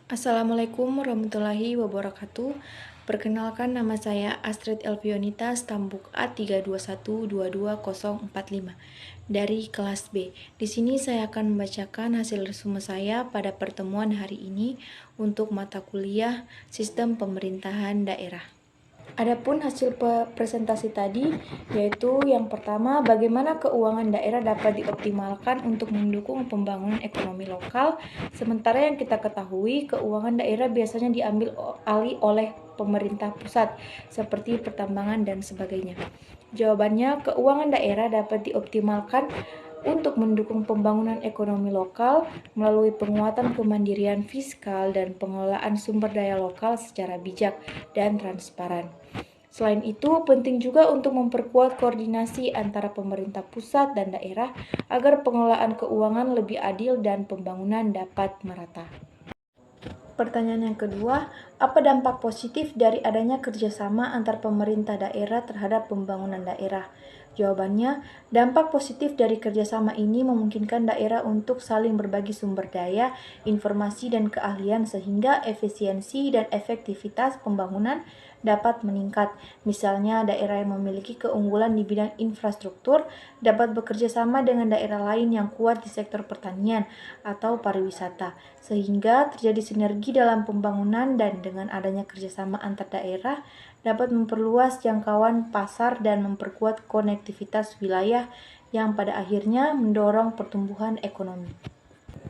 Assalamualaikum warahmatullahi wabarakatuh. Perkenalkan, nama saya Astrid Elvionita, Stambuk A321220045 dari kelas B. Di sini saya akan membacakan hasil resume saya pada pertemuan hari ini untuk mata kuliah Sistem Pemerintahan Daerah. Adapun hasil presentasi tadi, yaitu yang pertama, bagaimana keuangan daerah dapat dioptimalkan untuk mendukung pembangunan ekonomi lokal, sementara yang kita ketahui, keuangan daerah biasanya diambil alih oleh pemerintah pusat, seperti pertambangan dan sebagainya. Jawabannya, keuangan daerah dapat dioptimalkan untuk mendukung pembangunan ekonomi lokal melalui penguatan kemandirian fiskal dan pengelolaan sumber daya lokal secara bijak dan transparan. Selain itu, penting juga untuk memperkuat koordinasi antara pemerintah pusat dan daerah agar pengelolaan keuangan lebih adil dan pembangunan dapat merata. Pertanyaan yang kedua, apa dampak positif dari adanya kerjasama antar pemerintah daerah terhadap pembangunan daerah? Jawabannya, dampak positif dari kerjasama ini memungkinkan daerah untuk saling berbagi sumber daya, informasi, dan keahlian sehingga efisiensi dan efektivitas pembangunan dapat meningkat. Misalnya, daerah yang memiliki keunggulan di bidang infrastruktur dapat bekerja sama dengan daerah lain yang kuat di sektor pertanian atau pariwisata, sehingga terjadi sinergi dalam pembangunan dan dengan adanya kerjasama antar daerah dapat memperluas jangkauan pasar dan memperkuat konektivitas wilayah yang pada akhirnya mendorong pertumbuhan ekonomi.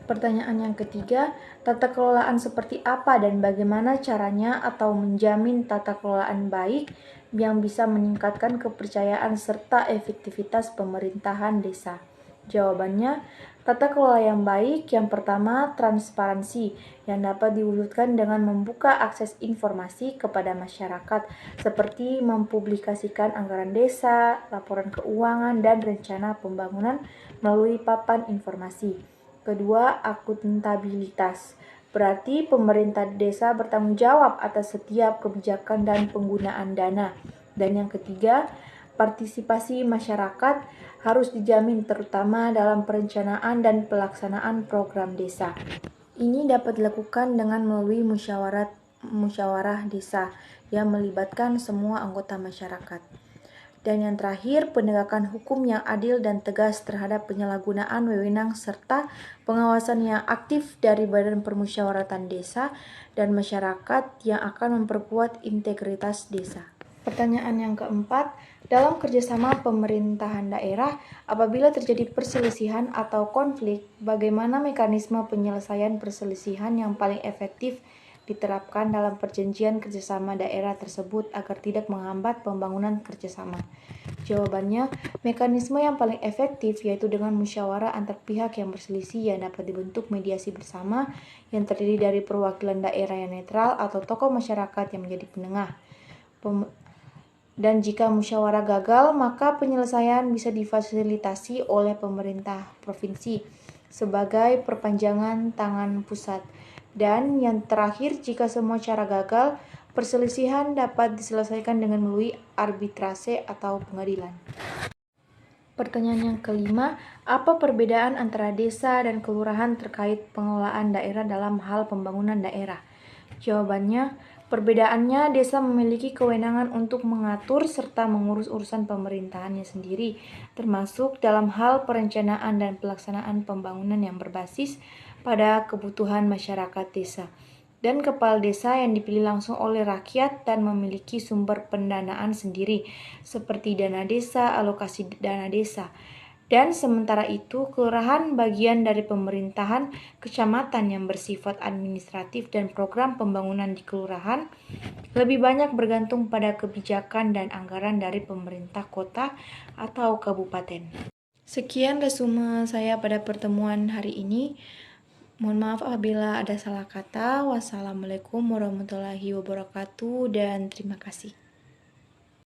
Pertanyaan yang ketiga, tata kelolaan seperti apa dan bagaimana caranya atau menjamin tata kelolaan baik yang bisa meningkatkan kepercayaan serta efektivitas pemerintahan desa? Jawabannya, tata kelola yang baik yang pertama transparansi yang dapat diwujudkan dengan membuka akses informasi kepada masyarakat seperti mempublikasikan anggaran desa, laporan keuangan, dan rencana pembangunan melalui papan informasi. Kedua, akuntabilitas. Berarti pemerintah desa bertanggung jawab atas setiap kebijakan dan penggunaan dana. Dan yang ketiga, partisipasi masyarakat harus dijamin terutama dalam perencanaan dan pelaksanaan program desa. Ini dapat dilakukan dengan melalui musyawarah desa yang melibatkan semua anggota masyarakat. Dan yang terakhir, penegakan hukum yang adil dan tegas terhadap penyalahgunaan wewenang serta pengawasan yang aktif dari Badan Permusyawaratan Desa dan masyarakat yang akan memperkuat integritas desa. Pertanyaan yang keempat, dalam kerjasama pemerintahan daerah, apabila terjadi perselisihan atau konflik, bagaimana mekanisme penyelesaian perselisihan yang paling efektif diterapkan dalam perjanjian kerjasama daerah tersebut agar tidak menghambat pembangunan kerjasama? Jawabannya, mekanisme yang paling efektif yaitu dengan musyawarah antar pihak yang berselisih yang dapat dibentuk mediasi bersama yang terdiri dari perwakilan daerah yang netral atau tokoh masyarakat yang menjadi penengah. Dan jika musyawarah gagal, maka penyelesaian bisa difasilitasi oleh pemerintah provinsi sebagai perpanjangan tangan pusat. Dan yang terakhir, jika semua cara gagal, perselisihan dapat diselesaikan dengan melalui arbitrase atau pengadilan. Pertanyaan yang kelima, apa perbedaan antara desa dan kelurahan terkait pengelolaan daerah dalam hal pembangunan daerah? Jawabannya, perbedaannya desa memiliki kewenangan untuk mengatur serta mengurus urusan pemerintahannya sendiri, termasuk dalam hal perencanaan dan pelaksanaan pembangunan yang berbasis pada kebutuhan masyarakat desa. Dan kepala desa yang dipilih langsung oleh rakyat dan memiliki sumber pendanaan sendiri, seperti dana desa, alokasi dana desa. Dan sementara itu, kelurahan bagian dari pemerintahan kecamatan yang bersifat administratif dan program pembangunan di kelurahan lebih banyak bergantung pada kebijakan dan anggaran dari pemerintah kota atau kabupaten. Sekian resume saya pada pertemuan hari ini. Mohon maaf apabila ada salah kata. Wassalamualaikum warahmatullahi wabarakatuh dan terima kasih.